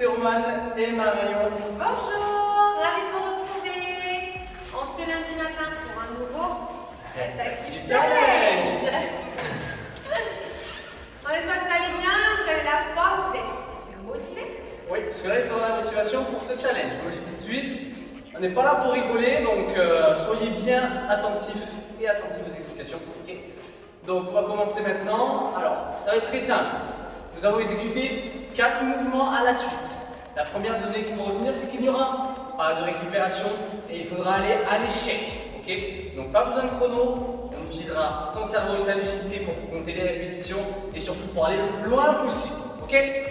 c'est Roman et Marion. Bonjour, ravi de vous retrouver en ce lundi matin pour un nouveau Rest Active Challenge. On espère que vous allez bien, vous avez la forme, vous êtes motivés. Oui, parce que là il faudra la motivation pour ce challenge. Comme je dis tout de suite, on n'est pas là pour rigoler, donc soyez bien attentifs et attentifs aux explications. Okay. Donc on va commencer maintenant. Alors, ça va être très simple. Nous allons exécuter 4 mouvements à la suite. La première donnée qu'il faut retenir, c'est qu'il n'y aura pas de récupération et il faudra aller à l'échec. Okay. Donc pas besoin de chrono, on utilisera son cerveau et sa lucidité pour compter les répétitions et surtout pour aller le plus loin possible. Okay.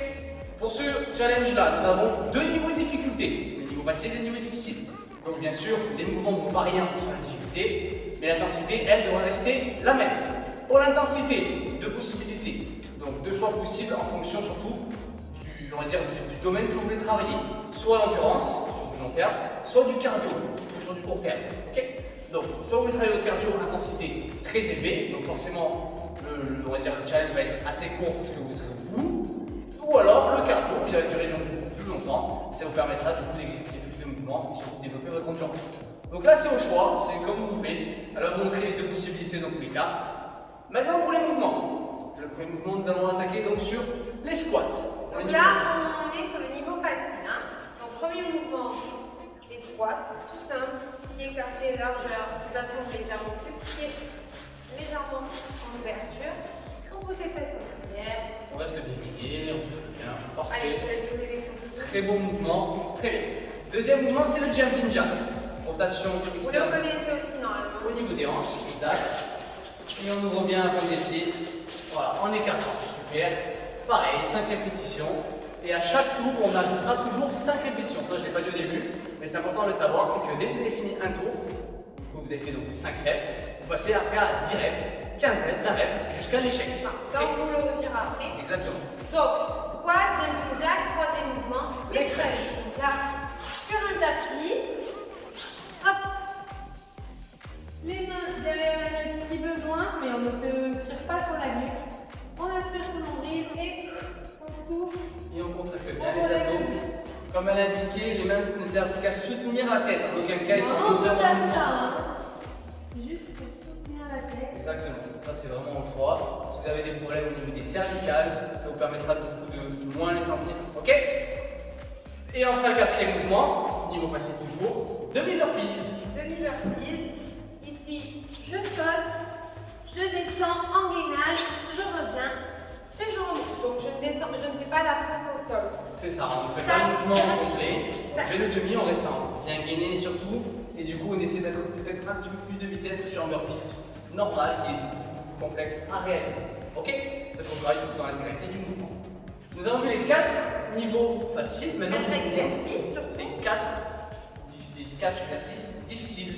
Pour ce challenge-là, nous avons 2 niveaux de difficulté, le niveau facile et le niveau difficile. Donc bien sûr, les mouvements ne vont pas rien sur la difficulté, mais l'intensité, elle, devra rester la même. Pour l'intensité, 2 possibilités. Donc 2 choix possibles en fonction surtout du, on va dire, du domaine que vous voulez travailler. Soit l'endurance, sur du long terme, soit du cardio, sur du court terme. Okay. Donc soit vous voulez travailler votre cardio à intensité très élevée, donc forcément on va dire, le challenge va être assez court parce que vous serez au bout. Ou alors le cardio, qui va durer plus longtemps, ça vous permettra du coup d'exécuter plus de mouvements et surtout de développer votre endurance. Donc là c'est au choix, c'est comme vous voulez. Elle va vous montrer les 2 possibilités dans tous les cas. Maintenant pour les mouvements. Le premier mouvement, nous allons attaquer donc sur les squats. Donc là on est sur le niveau facile. Donc premier mouvement, les squats, tout simple, pied écarté, largeur, du bassin légèrement plus, pied légèrement en ouverture. On pousse les fesses en arrière. On reste bien guidé, on souffle bien. Parfait. Allez, je vous laisse donner les consignes. Très bon mouvement, très bien. Deuxième mouvement, c'est le jumping jack. Rotation externe. Vous le connaissez aussi normalement. Au niveau des hanches, exact. Et on ouvre bien la pointe des pieds. Voilà, en écartant. Super. Pareil, 5 répétitions. Et à chaque tour, on ajoutera toujours 5 répétitions. Ça, je ne l'ai pas dit au début, mais c'est important de le savoir, c'est que dès que vous avez fini un tour, vous avez fait donc 5 reps, vous passez après à 10 reps, 15 reps, 20 reps, jusqu'à l'échec. Ça, on vous le redira après. Exactement. Donc, squat, jumping jack, troisième mouvement, Les crunchs. Donc là, sur un tapis, hop, les mains derrière la nuque si besoin, mais on ne se tire pas sur la nuque. On aspire son nombril et on souffle. Et on contracte bien les abdos. Comme elle a indiqué, les mains ne servent qu'à soutenir la tête. En aucun cas, ils sont On peut hauteur faire en mouvement. ça, juste pour soutenir la tête. Exactement. Ça, c'est vraiment au choix. Si vous avez des problèmes au niveau des cervicales, ça vous permettra du coup de moins les sentir. Ok? Et enfin, le 4e mouvement, niveau passé toujours, demi-burpees. Demi-burpees. Ici, je saute, je descends en gainage, je reviens et je remonte. Donc, je ne fais pas la pompe au sol. C'est ça, on ne fait pas le mouvement complet. On fait le demi en restant bien gainé surtout. Et du coup, on essaie d'être peut-être un petit peu plus de vitesse que sur un burpees normal qui est du coup complexe à réaliser. Ok? Parce qu'on travaille tout dans l'intégralité du mouvement. Nous avons vu les 4 niveaux faciles. Maintenant, je vais vous exercices surtout. les 4 exercices difficiles.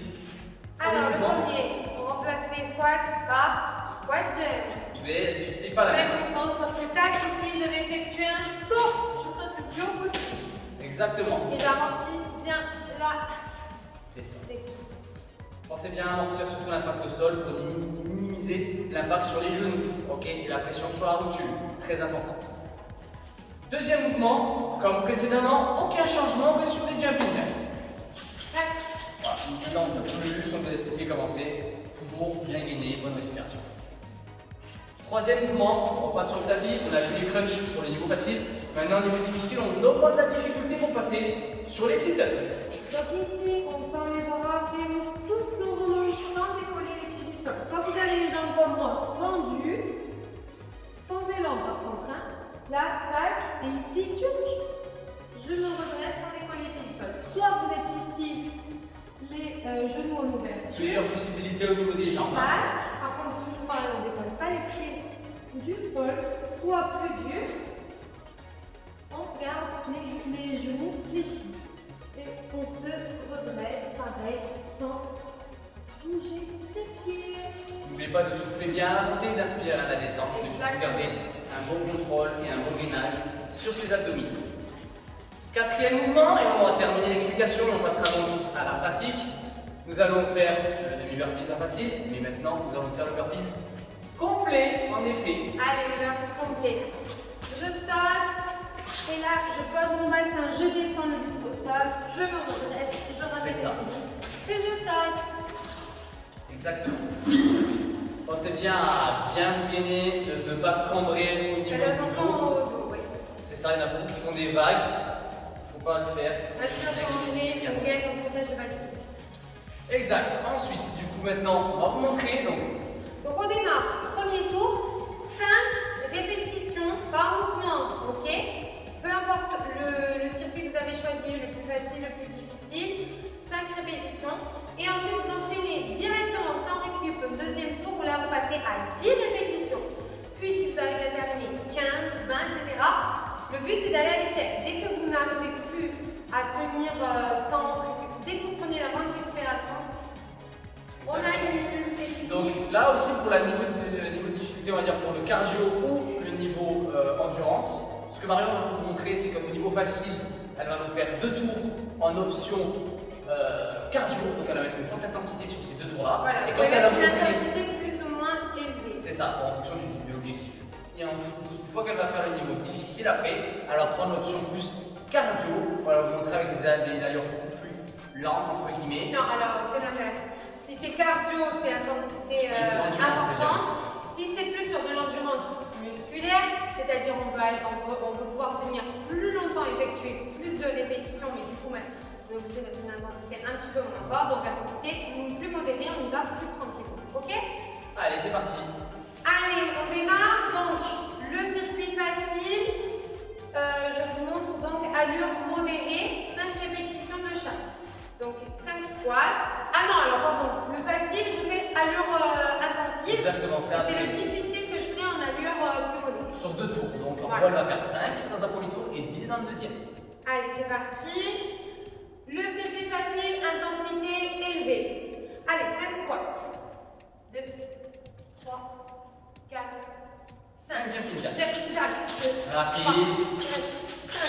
Alors, le mouvement. premier, on remplace les squats par squat jump. Je vais difficulté pas la même. Même mouvement, sauf que tac, ici, je vais effectuer un saut. Je saute le plus haut possible. Exactement. Et j'amortis bien la Descends. descente. Pensez bien à amortir surtout l'impact au sol pour minimiser l'impact sur les genoux, ok, et la pression sur la rotule, très important. Deuxième mouvement, comme précédemment, aucun changement, on va sur les jumping jacks. Tac. Voilà, une petite lampe de plus, on peut expliquer commencer, toujours bien gainé, bonne respiration. Troisième mouvement, on passe sur le tapis, on a vu les crunchs sur le niveau facile, maintenant au niveau difficile, on augmente la difficulté pour passer sur les sit-ups. Donc ici, on tend les bras et on souffle, on remonte sans décoller les pieds du sol. Soit vous avez les jambes comme moi tendues, sans élan par contre. Là, tac, et ici, tchouk, je me redresse sans décoller les pieds du sol. Soit vous êtes ici, les genoux en ouverture. Plusieurs possibilités au niveau des jambes. Tac, par contre, toujours pareil, on ne décolle pas les pieds du sol. Soit plus dur, on garde les genoux fléchis. Et on se redresse, pareil, sans bouger ses pieds. N'oubliez pas de souffler bien à la montée et d'inspirer à la descente. Et surtout garder un bon contrôle et un bon gainage sur ses abdominaux. 4e mouvement, et on va terminer l'explication, on passera donc à la pratique. Nous allons faire le demi-burpees en facile, mais maintenant nous allons faire le burpees complet, en effet. Allez, le burpees complet. Je saute, Et là, je pose mon bassin, je descends le buste au sol, je me redresse, je ramène C'est ça. et je saute. Exactement. Pensez bien à bien vous gainer, de ne pas cambrer au niveau Faites du attention dos. au dos, oui. C'est ça, il y en a beaucoup qui font des vagues. Il ne faut pas le faire. Restez ensemble, on gagne, on protège le bas du dos. Exact. Ensuite, du coup, maintenant, on va vous montrer. Donc on démarre. Premier tour, 5 répétitions par mouvement, ok? Peu importe le circuit que vous avez choisi, le plus facile, le plus difficile, 5 répétitions. Et ensuite vous enchaînez directement sans récup au deuxième tour où là vous passez à 10 répétitions. Puis si vous arrivez à terminer 15, 20, etc., le but c'est d'aller à l'échec. Dès que vous n'arrivez plus à tenir sans récup, dès que vous prenez la moindre récupération, on annule, c'est fini. Donc là aussi, pour le niveau de difficulté, on va dire pour le cardio ou le niveau endurance, ce que Marion va vous montrer, c'est qu'au niveau facile, elle va nous faire 2 tours en option cardio, donc elle va mettre une forte intensité sur ces 2 tours-là. Voilà, Et vous quand pouvez elle va mettre une montrer, intensité plus ou moins élevée. c'est ça, en fonction de l'objectif. Et une fois qu'elle va faire le niveau difficile, après, elle va prendre l'option plus cardio. Voilà, vous montrer avec des allures beaucoup plus lentes, entre guillemets. Non, alors c'est l'inverse. Si c'est cardio, c'est intensité importante. Si c'est plus sur de l'endurance musculaire, c'est-à-dire on peut pouvoir tenir plus longtemps, effectuer plus de répétitions, mais du coup, on est obligé d'être une intensité un petit peu moins forte, donc intensité plus modérée, on y va plus tranquille. Ok? Allez, c'est parti. Allez, on démarre. Donc, le circuit facile, je vous montre donc allure modérée, 5 répétitions de chaque. Donc 5 squats. Ah non, alors pardon, le facile, je fais allure intensive. Exactement, C'est le difficile que je ferai en allure plus modérée. sur 2 tours. Donc en Voilà. gros, elle va faire 5 dans un premier tour et 10 dans le deuxième. Allez, c'est parti. Le circuit facile, intensité élevée. Allez, 5 squats. 2, 3, 4, 5. 5 jumping jacks. Jumping jack. 2, Rapide. 5.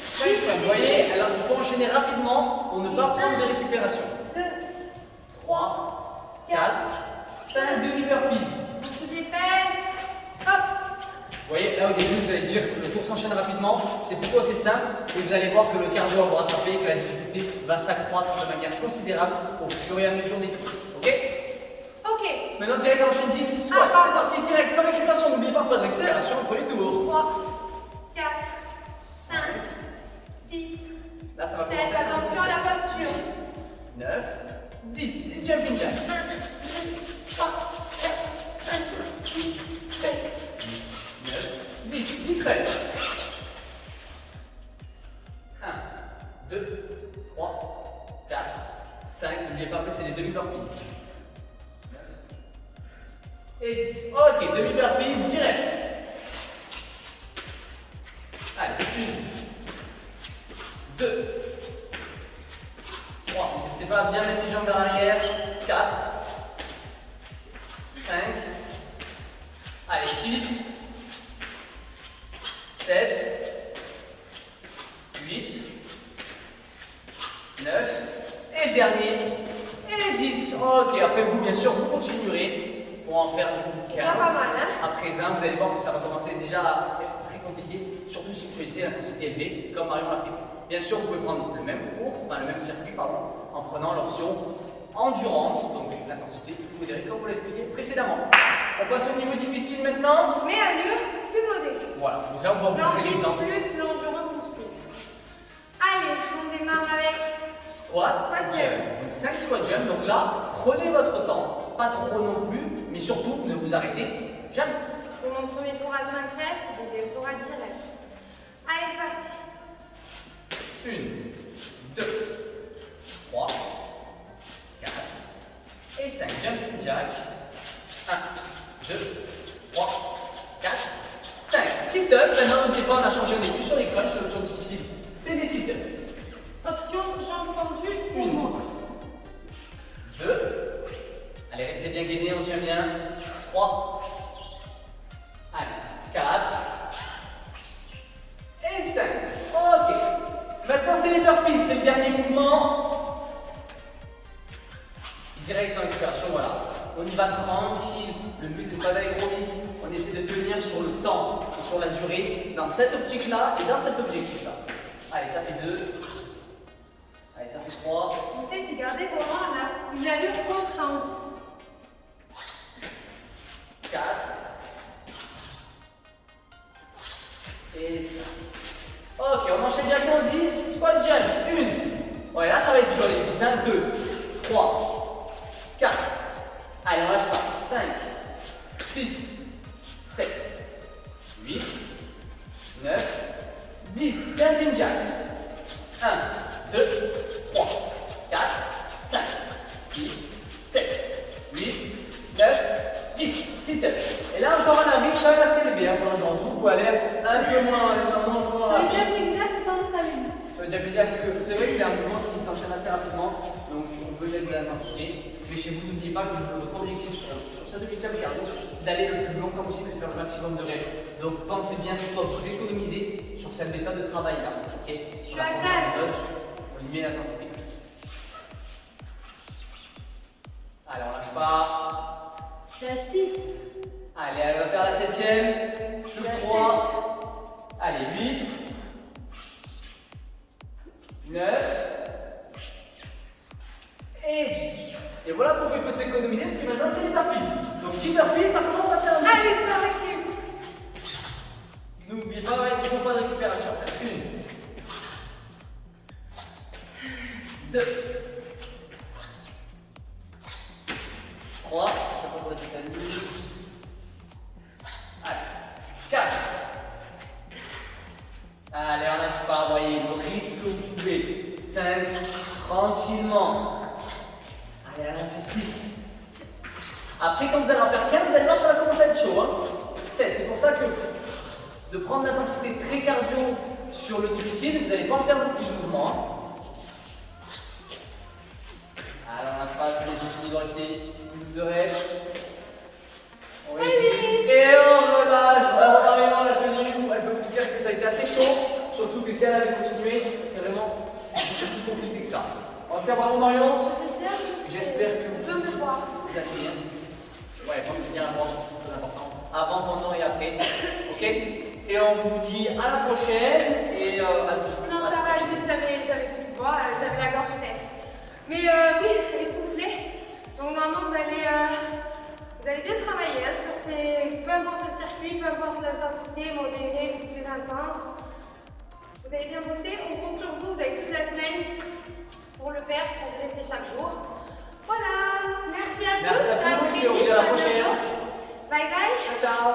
5 Vous voyez, alors il faut enchaîner rapidement pour ne pas prendre de récupération. 2, 3, 4, 5 demi-burpees. beaucoup de dépêche. Hop. Vous voyez, là au début, vous allez dire que le tour s'enchaîne rapidement. C'est plutôt assez simple. Et vous allez voir que le cardio va vous rattraper, que la difficulté va s'accroître de manière considérable au fur et à mesure des tours. Ok? Ok. Maintenant, direct, enchaîne 10 squats. Ah, C'est parti, direct, sans récupération. N'oubliez pas de récupération entre les tours. 3, 4, 5, 6, Là, ça va 7. commencer. Attention à la posture. 9, 10 jumping jacks. 1, 2, 3, 4, 5, 6, 7. 9, 10 crêpes. 1, 2, 3, 4, 5. N'oubliez pas, après, c'est les demi-burpees. Et 10. Ok, demi-burpees direct. Allez, 1, 2, 3. N'hésitez pas à bien mettre les jambes vers l'arrière. 4, 5. Allez, 6, 7, 8, 9, et le dernier, et 10. Ok, après vous, bien sûr, vous continuerez pour en faire du coup 15. Déjà pas mal, hein? Après 20, vous allez voir que ça va commencer déjà à être très compliqué, surtout si vous choisissez l'intensité élevée, comme Marion l'a fait. Bien sûr, vous pouvez prendre le même cours, enfin le même circuit, pardon, en prenant l'option endurance, donc l'intensité modérée, comme vous l'avez expliqué précédemment. On passe au niveau difficile maintenant. Mais allure plus modérée. Voilà, donc là on va vous Là, on montrer vise l'exemple. plus l'endurance musculaire. Allez, on démarre avec Squat, Squat jump. jump. Donc 5 squat jump. Donc là, prenez votre temps. Pas trop non plus, mais surtout ne vous arrêtez jamais. pour mon premier tour à 5 reps, deuxième tour à 10 reps. Allez, c'est parti. 1, 2, 3, 4 et 5. Jumping jack. 1, 2, 3, 4, 5. Sit-up. Maintenant, n'oubliez pas, on a changé, on n'est plus sur les crunchs, l'option difficile. C'est des sit-up. Option jambes tendues pour moi. 2. Allez, restez bien gainés, on tient bien. 3. Allez, 4. Et 5. Ok. Maintenant, c'est les burpees, c'est le dernier mouvement. Direct sans récupération, voilà. On y va tranquille. Le but c'est pas d'aller trop vite. On essaie de tenir sur le temps et sur la durée dans cette optique-là et dans cet objectif-là. Allez, ça fait 2. Allez, ça fait 3. On essaie de garder vraiment une allure constante. 4. Et 5. Ok, on enchaîne directement 10. Squat jump. 1. Ouais, là ça va être dur les 10. 1, 2, 3, 4. Allez, on lâche pas. 5, 6, 7, 8, 9, 10. Jumping jack. 1, 2, 3, 4, 5, 6, 7, 8, 9, 10. Sit up. Et là encore un rythme quand même assez élevé pour l'endurance. Vous pouvez aller un peu moins Sur les rapide. jumping jacks, c'est tendance à aller vite. Sur le jumping jack, c'est vrai que c'est un mouvement qui s'enchaîne assez rapidement, donc on peut mettre de l'intensité. Mais chez vous, n'oubliez pas que votre objectif sur cet objectif cardio, c'est d'aller le plus longtemps possible et de faire le maximum de rêves. Donc pensez bien surtout à vous économiser sur cette méthode de travail là. Ok. Je suis à 4. On y met l'intensité. Allez, on lâche pas. Je suis à 6. Allez, elle va faire la 7ème. 3. Allez, 8. 9. Et 10. Et voilà pourquoi il faut s'économiser, parce que maintenant c'est les burpees. Donc 10 burpees, ça commence à faire un Allez, ça recule. N'oubliez pas, ouais, toujours pas de récupération. 1. 2. 3. Je vais prendre la ligne. Allez. 4. Allez, on lâche pas, voyez, le rythme que vous pouvez. 5. Tranquillement. Allez, on fait 6. Après, quand vous allez en faire 15, vous allez voir, ça va commencer à être chaud. Hein. 7. C'est pour ça que de prendre l'intensité très cardio sur le difficile, vous n'allez pas en faire beaucoup de mouvements. Hein. Alors, on lâche pas, c'est difficile, il doit rester une de reste. On résiste. Et on relâche. Vraiment, Marion, la tenue, elle peut vous dire que ça a été assez chaud. Surtout que si elle avait continué, ça serait vraiment beaucoup plus compliqué que ça. En tout cas, bravo Marion. J'espère que vous allez bien. Ouais, pensez bien à manger, c'est très important. Avant, pendant et après. Ok. Et on vous dit à la prochaine. Et à tout. Non, ça va, juste j'avais plus de voix, j'avais la gorge sèche. Mais oui, essoufflée. Donc normalement, vous allez bien travailler hein, sur ces. Peu importe le circuit, peu importe l'intensité, mon degré le plus intense. Vous allez bien bosser, on compte sur vous, vous avez toute la semaine pour le faire, progresser chaque jour. Voilà, merci à tous. Merci à tous, et on vous dit à la prochaine. Bye bye. Ciao, ciao.